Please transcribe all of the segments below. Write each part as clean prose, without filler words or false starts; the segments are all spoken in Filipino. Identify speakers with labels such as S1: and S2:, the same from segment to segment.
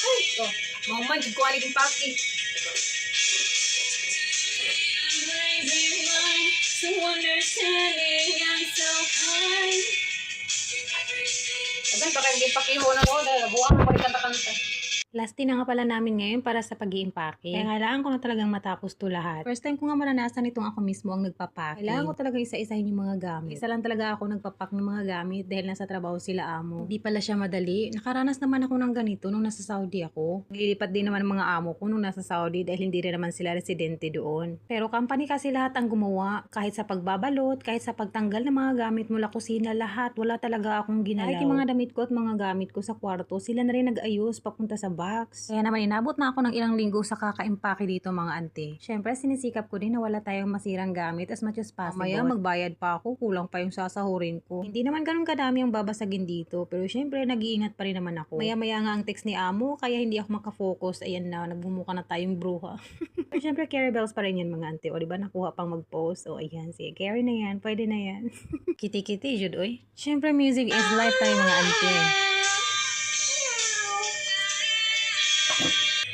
S1: Ay, oh, mga man, ko ani kong paki. So understanding and so kind. Asan pa kayo gipakiho na ko dahil buwang ko kanta-kanta.
S2: Last day na nga pala namin ngayon para sa pag-i-impake. Kaya kailangan ko na talagang matapos to lahat. First time ko nga maranasan itong ako mismo ang nagpapake. Kailangan ko talaga isa-isahin yung mga gamit. Isa lang talaga ako nagpapak ng mga gamit dahil nasa trabaho sila amo. Hindi pala siya madali. Nakaranas naman ako ng ganito nung nasa Saudi ako. Naglilipat din naman mga amo ko nung nasa Saudi dahil hindi rin naman sila residente doon. Pero company kasi lahat ang gumawa. Kahit sa pagbabalot, kahit sa pagtanggal ng mga gamit mula kusina, lahat. Wala talaga akong ginalaw. Kahit yung mga damit ko at mga gamit ko sa kwarto, sila na rin nag-ayos papunta sa box. Kaya naman inabot na ako ng ilang linggo sa kaka-impake dito mga ante. Syempre sinisikap ko din na wala tayong masirang gamit as much as possible. Mamaya magbayad pa ako, kulang pa yung sasahurin ko. Hindi naman ganun kadami ang babasagin dito, pero syempre nag-iingat pa rin naman ako. Maya-maya nga ang text ni amo, kaya hindi ako makafocus. Ayan na, nagbumuka na tayong bruha. Pero syempre carry bells pa rin yan mga ante. O diba nakuha pang mag-post? O ayan, sige, carry na yan, pwede na yan. Kiti-kiti, jud oy. Syempre music is life tayo mga ante.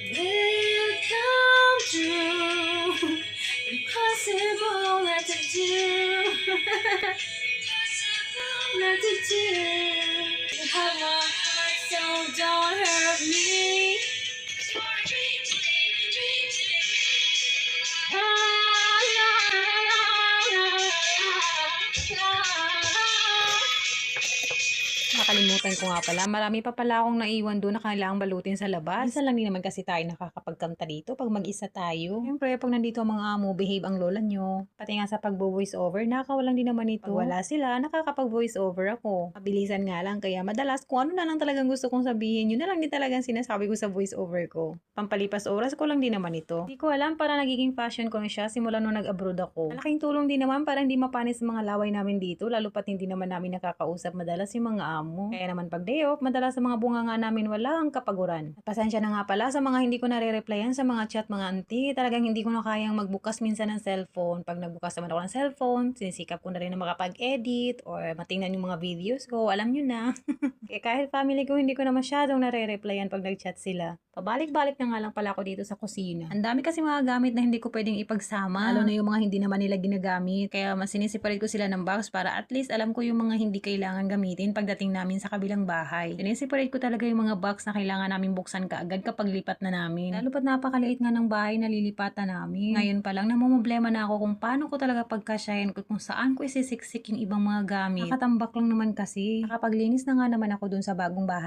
S1: Will come true? Impossible not to do. Not to do. You have my heart, so don't hurt me.
S2: Nakalimutan ko nga pala, marami pa pala akong naiwan doon na kailangang balutin sa labas. Minsan lang din naman kasi tayo nakakapagkanta dito pag mag-isa tayo. Siyempre, pag nandito ang mga amo, behave ang lola nyo. Pati nga sa pag-voice over, nakakawalan din naman ito. Pag wala sila, nakakapag-voice over ako. Mabilisan nga lang, kaya madalas kung ano na lang talagang gusto kong sabihin, yun na lang din talagang sinasabi ko sa voice over ko. Pampalipas oras ko lang din naman ito. Hindi ko alam, para nagiging passion ko na siya simula nung nag-abroad ako. Malaking tulong din naman para hindi mapanis sa mga laway namin dito, lalo pat hindi naman namin nakakausap madalas yung mga amo. Kaya naman pag day off, madalas sa mga bunga nga namin wala ang kapaguran. Pasensya na nga pala sa mga hindi ko nare-replyan sa mga chat mga auntie. Talagang hindi ko na kayang magbukas minsan ng cellphone. Pag nagbukas naman ako ng cellphone, sinisikap ko na rin na makapag-edit or matingnan yung mga videos ko. Alam nyo na. Kaya kahit family ko, hindi ko na masyadong nare-replyan pag nag-chat sila. Pabalik-balik na nga lang pala ako dito sa kusina. Ang dami kasi mga gamit na hindi ko pwedeng ipagsama. Lalo na yung mga hindi naman nila ginagamit. Kaya mas sinisiparate ko sila ng box para at least alam ko yung mga hindi kailangan gamitin pagdating namin sa kabilang bahay. Sinisiparate ko talaga yung mga box na kailangan namin buksan kaagad kapag lipat na namin. Lalo pat napakaliit nga ng bahay na lilipatan namin. Ngayon pa lang namumblema na ako kung paano ko talaga pagkasyahin ko kung saan ko isisiksik yung ibang mga gamit. Nakatambak lang naman kasi. Nakapaglinis na nga naman ako dun sa bagong bahay